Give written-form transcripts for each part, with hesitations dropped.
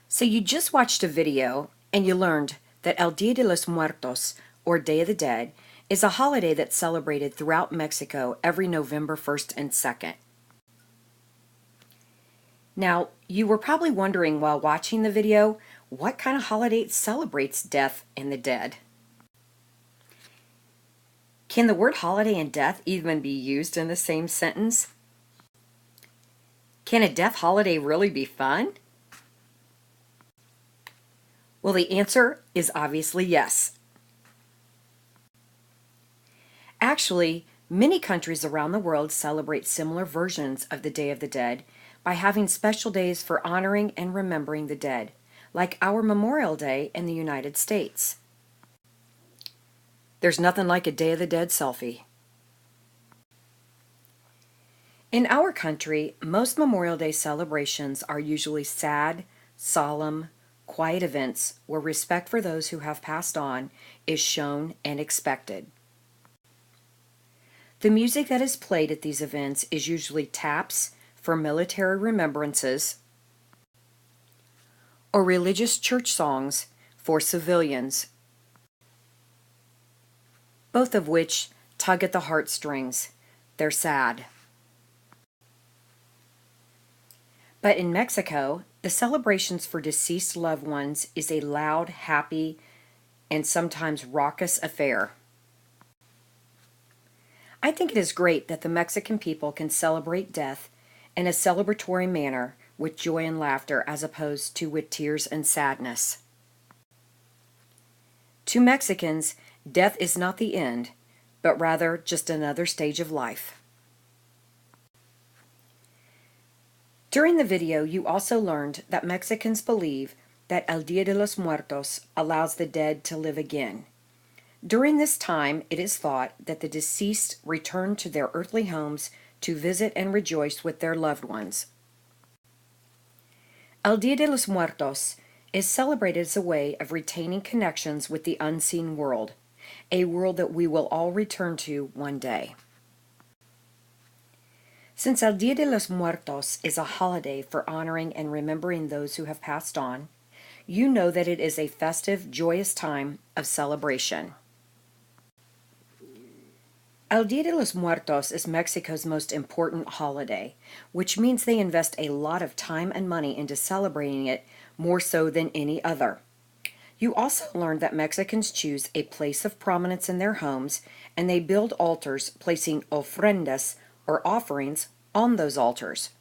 So you just watched a video and you learned that El Dia de los Muertos, or Day of the Dead, is a holiday that's celebrated throughout Mexico every November 1st and 2nd. Now, you were probably wondering while watching the video, what kind of holiday celebrates death and the dead? Can the word holiday and death even be used in the same sentence? Can a death holiday really be fun? Well, the answer is obviously yes. Actually, many countries around the world celebrate similar versions of the Day of the Dead by having special days for honoring and remembering the dead, like our Memorial Day in the United States. There's nothing like a Day of the Dead selfie. In our country, most Memorial Day celebrations are usually sad, solemn, quiet events where respect for those who have passed on is shown and expected. The music that is played at these events is usually taps for military remembrances or religious church songs for civilians, both of which tug at the heartstrings. They're sad. But in Mexico, the celebrations for deceased loved ones is a loud, happy, and sometimes raucous affair. I think it is great that the Mexican people can celebrate death in a celebratory manner with joy and laughter as opposed to with tears and sadness. To Mexicans, death is not the end, but rather just another stage of life. During the video, you also learned that Mexicans believe that El Dia de los Muertos allows the dead to live again. During this time, it is thought that the deceased return to their earthly homes to visit and rejoice with their loved ones. El Dia de los Muertos is celebrated as a way of retaining connections with the unseen world, a world that we will all return to one day. Since El Dia de los Muertos is a holiday for honoring and remembering those who have passed on, you know that it is a festive, joyous time of celebration. El Dia de los Muertos is Mexico's most important holiday, which means they invest a lot of time and money into celebrating it more so than any other. You also learned that Mexicans choose a place of prominence in their homes, and they build altars placing ofrendas, or offerings, on those altars.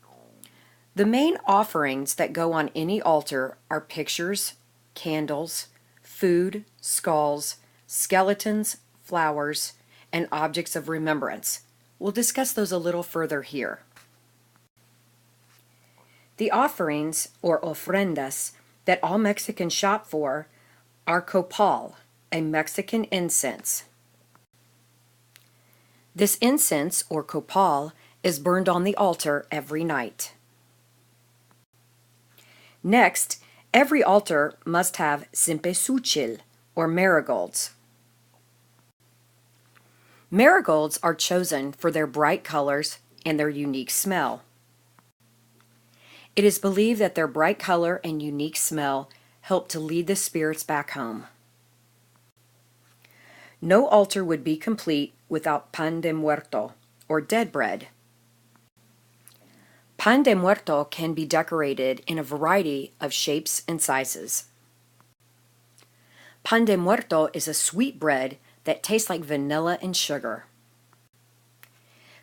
The main offerings that go on any altar are pictures, candles, food, skulls, skeletons, flowers, and objects of remembrance. We'll discuss those a little further here. The offerings, or ofrendas, that all Mexicans shop for are copal, a Mexican incense. This incense, or copal, is burned on the altar every night. Next, every altar must have cempasúchil, or marigolds. Marigolds are chosen for their bright colors and their unique smell. It is believed that their bright color and unique smell help to lead the spirits back home. No altar would be complete without pan de muerto, or dead bread. Pan de muerto can be decorated in a variety of shapes and sizes. Pan de muerto is a sweet bread that tastes like vanilla and sugar.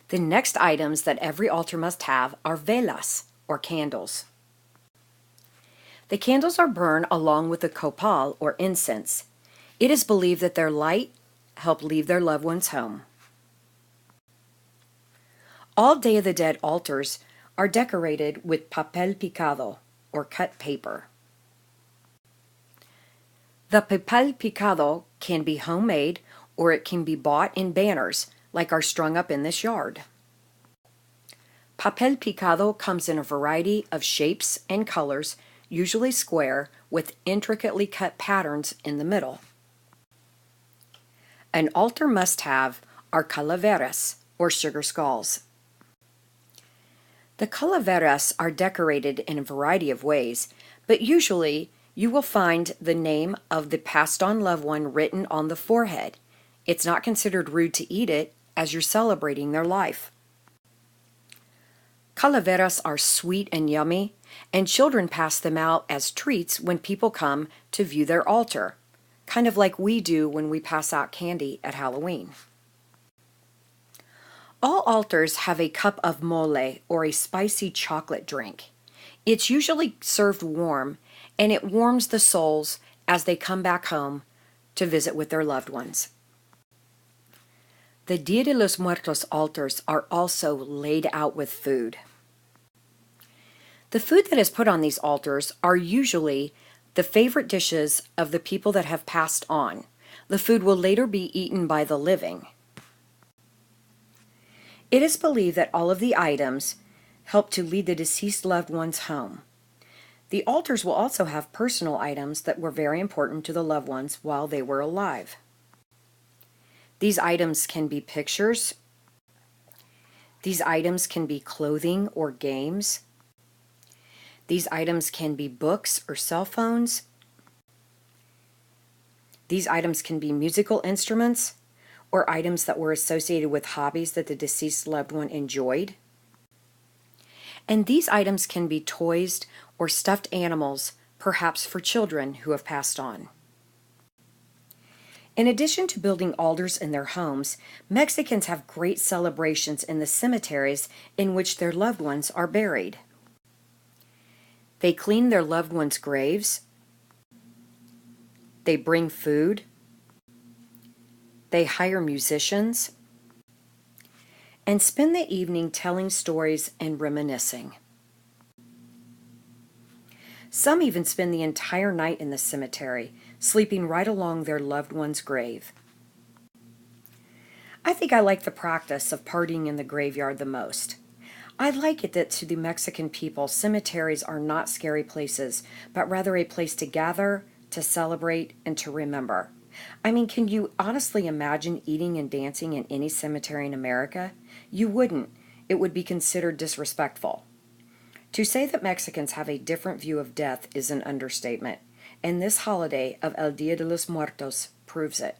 The next items that every altar must have are velas, or candles. The candles are burned along with the copal, or incense. It is believed that their light help lead their loved ones home. All Day of the Dead altars are decorated with papel picado, or cut paper. The papel picado can be homemade, or it can be bought in banners, like are strung up in this yard. Papel picado comes in a variety of shapes and colors, usually square, with intricately cut patterns in the middle. An altar must have are calaveras, or sugar skulls. The calaveras are decorated in a variety of ways, but usually you will find the name of the passed on loved one written on the forehead. It's not considered rude to eat it as you're celebrating their life. Calaveras are sweet and yummy, and children pass them out as treats when people come to view their altar, kind of like we do when we pass out candy at Halloween. All altars have a cup of mole, or a spicy chocolate drink. It's usually served warm, and it warms the souls as they come back home to visit with their loved ones. The Dia de los Muertos altars are also laid out with food. The food that is put on these altars are usually the favorite dishes of the people that have passed on. The food will later be eaten by the living. It is believed that all of the items help to lead the deceased loved ones home. The altars will also have personal items that were very important to the loved ones while they were alive. These items can be pictures. These items can be clothing or games. These items can be books or cell phones. These items can be musical instruments or items that were associated with hobbies that the deceased loved one enjoyed. And these items can be toys or stuffed animals, perhaps for children who have passed on. In addition to building altars in their homes, Mexicans have great celebrations in the cemeteries in which their loved ones are buried. They clean their loved ones' graves. They bring food. They hire musicians and spend the evening telling stories and reminiscing. Some even spend the entire night in the cemetery, sleeping right along their loved one's grave. I think I like the practice of partying in the graveyard the most. I like it that to the Mexican people, cemeteries are not scary places, but rather a place to gather, to celebrate, and to remember. I mean, can you honestly imagine eating and dancing in any cemetery in America? You wouldn't. It would be considered disrespectful. To say that Mexicans have a different view of death is an understatement, and this holiday of El Dia de los Muertos proves it.